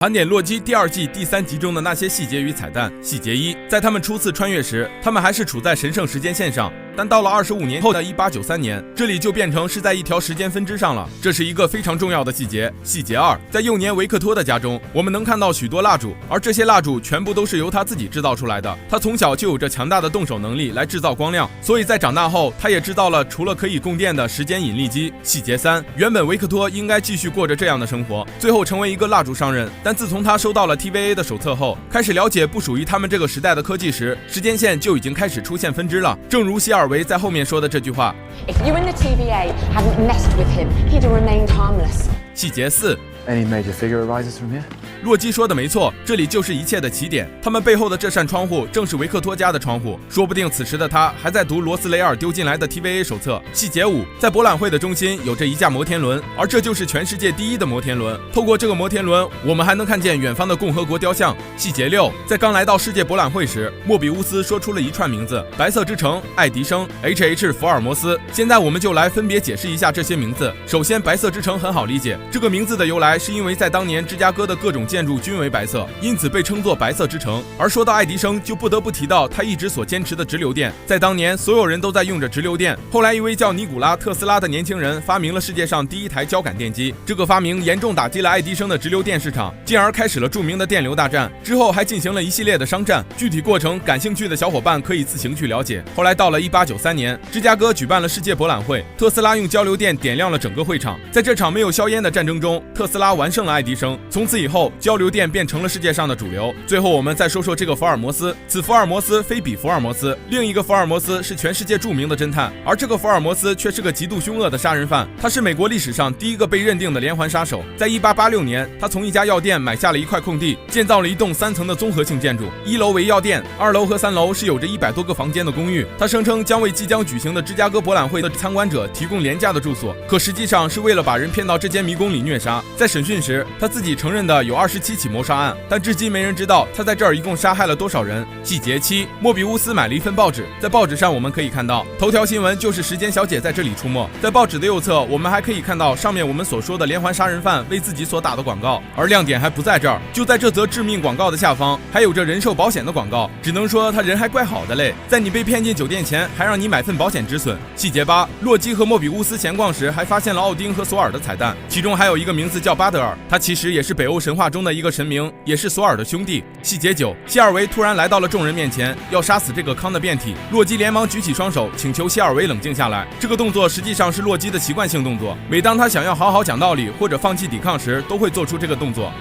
盘点洛基第2季第3集中的那些细节与彩蛋。细节1，在他们初次穿越时，他们还是处在神圣时间线上，但到了25年后的1893年，这里就变成是在一条时间分支上了，这是一个非常重要的细节。细节2，在幼年维克托的家中，我们能看到许多蜡烛，而这些蜡烛全部都是由他自己制造出来的。他从小就有着强大的动手能力来制造光亮，所以在长大后，他也制造了除了可以供电的时间引力机。细节3，原本维克托应该继续过着这样的生活，最后成为一个蜡烛商人，但自从他收到了 TVA 的手册后，开始了解不属于他们这个时代的科技时，时间线就已经开始出现分支了。正如希尔维在后面说的这句话 If you and the TVA hadn't messed with him, he'd have remained harmless. 细节4， Any major figure arises from here? 洛基说的没错，这里就是一切的起点。他们背后的这扇窗户正是维克托家的窗户，说不定此时的他还在读罗斯雷尔丢进来的 TVA 手册。细节5，在博览会的中心有着一架摩天轮，而这就是全世界第一的摩天轮。透过这个摩天轮，我们还能看见远方的共和国雕像。细节6，在刚来到世界博览会时，莫比乌斯说出了一串名字：白色之城、爱迪生、H.H. 福尔摩斯。现在我们就来分别解释一下这些名字。首先，白色之城很好理解，这个名字的由来是因为在当年芝加哥的各种建筑均为白色，因此被称作白色之城。而说到爱迪生，就不得不提到他一直所坚持的直流电。在当年，所有人都在用着直流电。后来，一位叫尼古拉·特斯拉的年轻人发明了世界上第一台交感电机。这个发明严重打击了爱迪生的直流电市场，进而开始了著名的电流大战。之后还进行了一系列的商战，具体过程感兴趣的小伙伴可以自行去了解。后来到了1893年，芝加哥举办了世界博览会，特斯拉用交流电点亮了整个会场。在这场没有硝烟的战争中，特斯拉完胜了爱迪生。从此以后，交流电变成了世界上的主流。最后我们再说说这个福尔摩斯，此福尔摩斯非彼福尔摩斯，另一个福尔摩斯是全世界著名的侦探，而这个福尔摩斯却是个极度凶恶的杀人犯。他是美国历史上第一个被认定的连环杀手。在1886年，他从一家药店买下了一块空地，建造了一栋3层的综合性建筑，1楼为药店，2楼和3楼是有着100多个房间的公寓。他声称将为即将举行的芝加哥博览会的参观者提供廉价的住所，可实际上是为了把人骗到这间迷宫里虐杀。在审讯时，他自己承认的有27起谋杀案，但至今没人知道他在这儿一共杀害了多少人。细节7，莫比乌斯买了一份报纸，在报纸上我们可以看到头条新闻就是时间小姐在这里出没。在报纸的右侧，我们还可以看到上面我们所说的连环杀人犯为自己所打的广告。而亮点还不在这儿，就在这则致命广告的下方还有着人寿保险的广告，只能说他人还怪好的嘞，在你被骗进酒店前还让你买份保险止损。细节8，洛基和莫比乌斯闲逛时还发现了奥丁和索尔的彩蛋，其中还有一个名字叫巴德尔，他其实也是北欧神话中的一个神明，也是索尔的兄弟。细节9，希尔维突然来到了众人面前，要杀死这个康的变体。洛基连忙举起双手，请求希尔维冷静下来。这个动作实际上是洛基的习惯性动作，每当他想要好好讲道理或者放弃抵抗时，都会做出这个动作。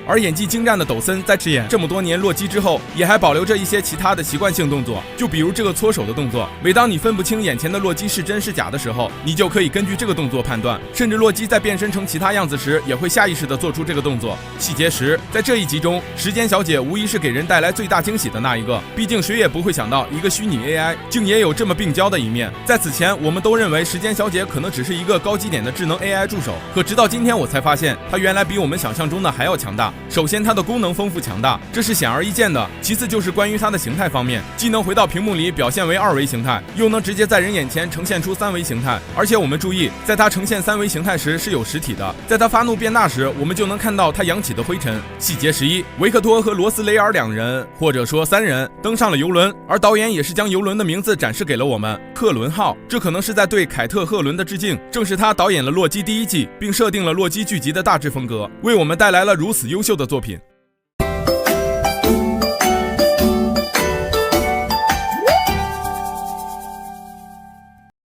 而演技精湛的抖森在饰演这么多年洛基之后，也还保留着一些其他的习惯性动作，就比如这个搓手的动作。每当你分不清眼前的洛基是真是假的时候，你就可以根据这个动作判断。甚至洛基在变身成其他样子时，也会下意识地做出这个动作。细节10，在这一集中，时间小姐无疑是给人带来最大惊喜的那一个。毕竟谁也不会想到，一个虚拟 AI 竟也有这么病娇的一面。在此前，我们都认为时间小姐可能只是一个高级点的智能 AI 助手，可直到今天我才发现，她原来比我们想象中的还要强大。首先，它的功能丰富强大，这是显而易见的。其次就是关于它的形态方面，既能回到屏幕里表现为2维形态，又能直接在人眼前呈现出3维形态。而且我们注意，在它呈现3维形态时是有实体的，在它发怒变大时，我们就能看到它扬起的灰尘。细节11，维克托和罗斯雷尔2人，或者说3人，登上了游轮，而导演也是将游轮的名字展示给了我们——克伦号。这可能是在对凯特·赫伦的致敬，正是他导演了洛基第1季，并设定了洛基剧集的大致风格，为我们带来了如此优秀的作品。